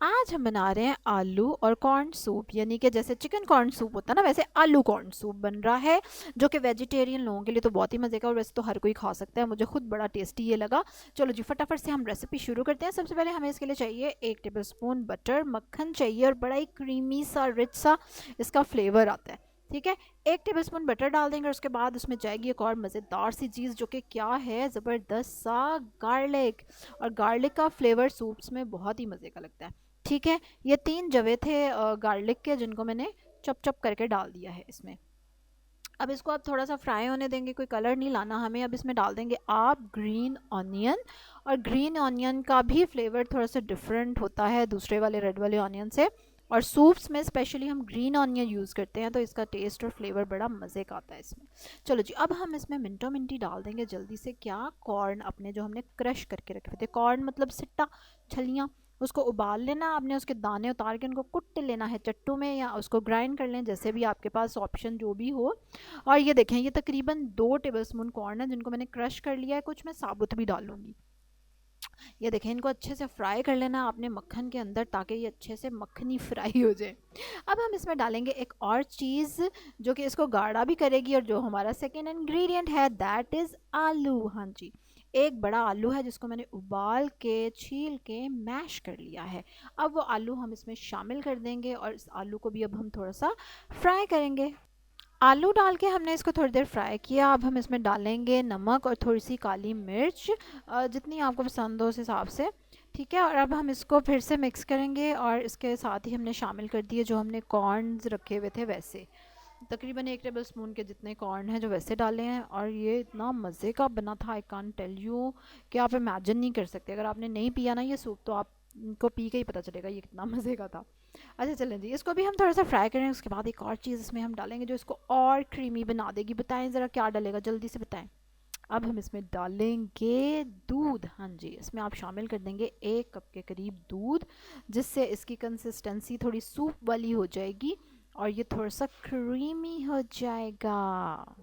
आज हम बना रहे हैं आलू और कॉर्न सूप, यानी कि जैसे चिकन कॉर्न सूप होता है ना, वैसे आलू कॉर्न सूप बन रहा है, जो कि वेजिटेरियन लोगों के लिए तो बहुत ही मज़े का और वैसे तो हर कोई खा सकता है। मुझे खुद बड़ा टेस्टी ये लगा। चलो जी, फटाफट से हम रेसिपी शुरू करते हैं। सबसे पहले हमें इसके लिए चाहिए 1 टेबल स्पून बटर, मक्खन चाहिए और बड़ा ही क्रीमी सा रिच सा इसका फ्लेवर आता है। ठीक है, 1 टेबल स्पून बटर डाल देंगे और उसके बाद उसमें जाएगी एक और मज़ेदार सी चीज़, जो कि क्या है, ज़बरदस्त सा गार्लिक। और गार्लिक का फ्लेवर सूप्स में बहुत ही मज़े का लगता है। ठीक है, ये 3 जवे थे गार्लिक के, जिनको मैंने चप चप करके डाल दिया है इसमें। अब इसको आप थोड़ा सा फ्राई होने देंगे, कोई कलर नहीं लाना हमें। अब इसमें डाल देंगे आप ग्रीन ऑनियन, और ग्रीन ऑनियन का भी फ्लेवर थोड़ा सा डिफरेंट होता है दूसरे वाले रेड वाले ऑनियन से, और सूप्स में स्पेशली हम ग्रीन ऑनियन यूज़ करते हैं, तो इसका टेस्ट और फ्लेवर बड़ा मज़े का आता है इसमें। चलो जी, अब हम इसमें मिनटों मिनटी डाल देंगे जल्दी से क्या, कॉर्न अपने जो हमने क्रश करके रखे थे। कॉर्न मतलब सिट्टा, छलियाँ, उसको उबाल लेना आपने, उसके दाने उतार के उनको कुट लेना है चट्टू में, या उसको ग्राइंड कर लें, जैसे भी आपके पास ऑप्शन जो भी हो। और ये देखें, ये तकरीबन 2 टेबल स्पून कॉर्न है, जिनको मैंने क्रश कर लिया है, कुछ मैं साबुत भी डालूंगी। ये देखें, इनको अच्छे से फ्राई कर लेना आपने मक्खन के अंदर, ताकि ये अच्छे से मक्खनी फ्राई हो जाए। अब हम इसमें डालेंगे एक और चीज़, जो कि इसको गाढ़ा भी करेगी, और जो हमारा सेकेंड इंग्रेडिएंट है दैट इज़ आलू। हाँ जी, एक बड़ा आलू है जिसको मैंने उबाल के छील के मैश कर लिया है। अब वो आलू हम इसमें शामिल कर देंगे, और इस आलू को भी अब हम थोड़ा सा फ्राई करेंगे। आलू डाल के हमने इसको थोड़ी देर फ्राई किया। अब हम इसमें डालेंगे नमक और थोड़ी सी काली मिर्च, जितनी आपको पसंद हो उस हिसाब से। ठीक है, और अब हम इसको फिर से मिक्स करेंगे, और इसके साथ ही हमने शामिल कर दिए जो हमने कॉर्नस रखे हुए थे, वैसे तकरीबन 1 टेबल स्पून के जितने कॉर्न हैं जो वैसे डाले हैं। और ये इतना मज़े का बना था, आई कान टेल यू, कि आप इमेजिन नहीं कर सकते। अगर आपने नहीं पिया ना ये सूप, तो आपको पी के ही पता चलेगा ये कितना मज़े का था। अच्छा चलें जी, इसको भी हम थोड़ा सा फ्राई करें। उसके बाद एक और चीज़ इसमें हम डालेंगे जो इसको और क्रीमी बना देगी। बताएं ज़रा क्या डलेगा, जल्दी से बताएं। अब हम इसमें डालेंगे दूध। हाँ जी, इसमें आप शामिल कर देंगे 1 कप के करीब दूध, जिससे इसकी कंसिस्टेंसी थोड़ी सूप वाली हो जाएगी और ये थोड़ा सा क्रीमी हो जाएगा।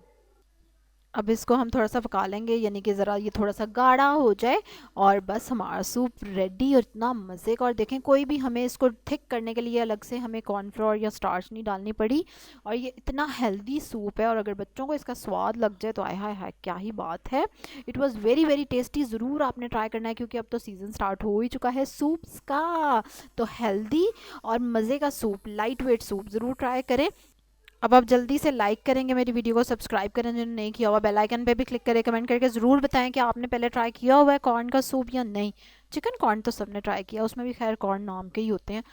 अब इसको हम थोड़ा सा पका लेंगे, यानी कि ज़रा ये थोड़ा सा गाढ़ा हो जाए, और बस हमारा सूप रेडी। और इतना मज़े का, और देखें कोई भी हमें इसको थिक करने के लिए अलग से हमें कॉर्नफ्लोर या स्टार्च नहीं डालनी पड़ी। और ये इतना हेल्दी सूप है, और अगर बच्चों को इसका स्वाद लग जाए तो आय हाय हाय क्या ही बात है। It was very very tasty. ज़रूर आपने ट्राई करना है, क्योंकि अब तो सीज़न स्टार्ट हो ही चुका है सूप्स का। तो हेल्दी और मज़े का सूप, लाइट वेट सूप, ज़रूर ट्राई करें। अब आप जल्दी से लाइक करेंगे मेरी वीडियो को, सब्सक्राइब करें जिन्होंने नहीं किया हुआ, बेल आइकन पे भी क्लिक करें, कमेंट करके ज़रूर बताएं कि आपने पहले ट्राई किया हुआ है कॉर्न का सूप या नहीं। चिकन कॉर्न तो सबने ट्राई किया, उसमें भी खैर कॉर्न नाम के ही होते हैं।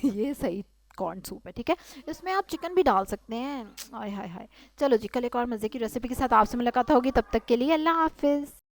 ये सही कॉर्न सूप है। ठीक है, इसमें आप चिकन भी डाल सकते हैं। हाय हाय हाय। चलो जी, कल एक और मज़े की रेसिपी के साथ आपसे मुलाकात होगी, तब तक के लिए अल्लाह हाफिज़।